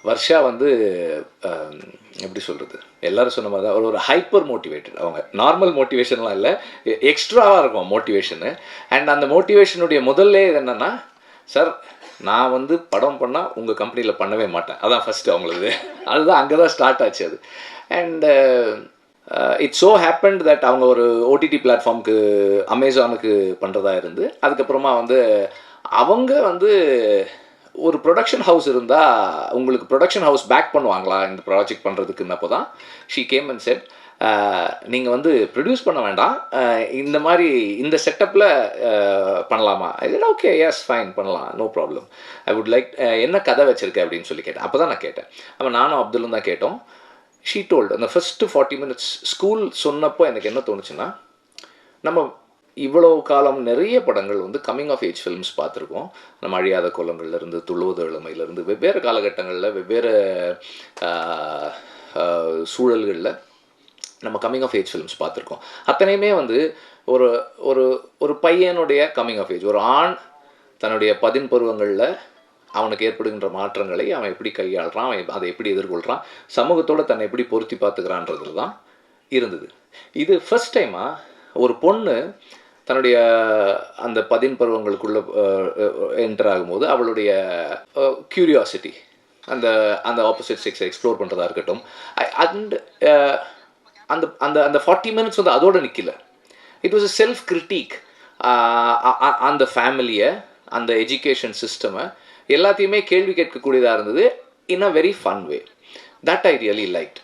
வர்ஷா வந்து எப்படி சொல்கிறது, எல்லோரும் சொன்ன மாதிரி தான் ஒரு ஹைப்பர் மோட்டிவேட்டட். அவங்க நார்மல் மோட்டிவேஷன்லாம் இல்லை, எக்ஸ்ட்ராவாக இருக்கும் மோட்டிவேஷனு. அண்ட் அந்த மோட்டிவேஷனுடைய முதல்ல என்னென்னா, சார் நான் வந்து படம் பண்ணால் உங்கள் கம்பெனியில் பண்ணவே மாட்டேன், அதான் ஃபஸ்ட்டு அவங்களது. அதுதான் அங்கே தான் ஸ்டார்ட் ஆச்சு அது. And it's so happened that அவங்க ஒரு ஓடிடி பிளாட்ஃபார்முக்கு அமேசானுக்கு பண்ணுறதா இருந்து, அதுக்கப்புறமா வந்து அவங்க வந்து ஒரு ப்ரொடக்ஷன் ஹவுஸ் இருந்தால் உங்களுக்கு ப்ரொடக்ஷன் ஹவுஸ் பேக் பண்ணுவாங்களா இந்த ப்ராஜெக்ட் பண்ணுறதுக்குன்னப்போ தான் ஷீ கேம் அண்ட் செட், நீங்கள் வந்து ப்ரொடியூஸ் பண்ண வேண்டாம், இந்த மாதிரி இந்த செட்டப்பில் பண்ணலாமா? இது ஓகே, எஸ் ஃபைன், பண்ணலாம், no problem. I would like, என்ன கதை வச்சுருக்கேன் அப்படின்னு சொல்லி கேட்டேன். அப்போ தான் நான் கேட்டேன். அப்போ நானும் அப்துல்லும் தான் கேட்டோம். ஷீ டோல்டு, அந்த ஃபஸ்ட்டு 40 minutes ஸ்கூல் சொன்னப்போ எனக்கு என்ன தோணுச்சுன்னா, நம்ம இவ்வளோ காலம் நிறைய படங்கள் வந்து கம்மிங் ஆஃப் ஏஜ் ஃபிலிம்ஸ் பார்த்துருக்கோம். நம்ம அழியாத கோலங்கள்லேருந்து, துள்ளுவது இளமையிலேருந்து, வெவ்வேறு காலகட்டங்களில் வெவ்வேறு சூழல்களில் நம்ம கம்மிங் ஆஃப் ஏஜ் ஃபிலிம்ஸ் பார்த்துருக்கோம். அத்தனையுமே வந்து ஒரு ஒரு ஒரு பையனுடைய கம்மிங் ஆஃப் ஏஜ், ஒரு ஆண் தன்னுடைய 10 பருவங்களில் அவனுக்கு ஏற்படுகின்ற மாற்றங்களை அவன் எப்படி கையாளுறான், அவன் அதை எப்படி எதிர்கொள்கிறான், சமூகத்தோடு தன்னை எப்படி பொருத்தி பார்த்துக்கிறான்றது தான் இருந்தது. இது ஃபர்ஸ்ட் டைமாக ஒரு பொண்ணு தன்னுடைய அந்த 10 பருவங்களுக்குள்ளே என்டர் ஆகும்போது அவளுடைய க்யூரியாசிட்டி, அந்த அந்த ஆப்போசிட் செக்ஸை எக்ஸ்ப்ளோர் பண்ணுறதா இருக்கட்டும், அண்ட் அந்த அந்த அந்த 40 minutes வந்து அதோடு நிற்கல. It was a self critic. அந்த ஃபேமிலியை, அந்த எஜுகேஷன் சிஸ்டமை எல்லாத்தையுமே கேள்வி கேட்கக்கூடியதாக இருந்தது, in a very fun way. That I really liked.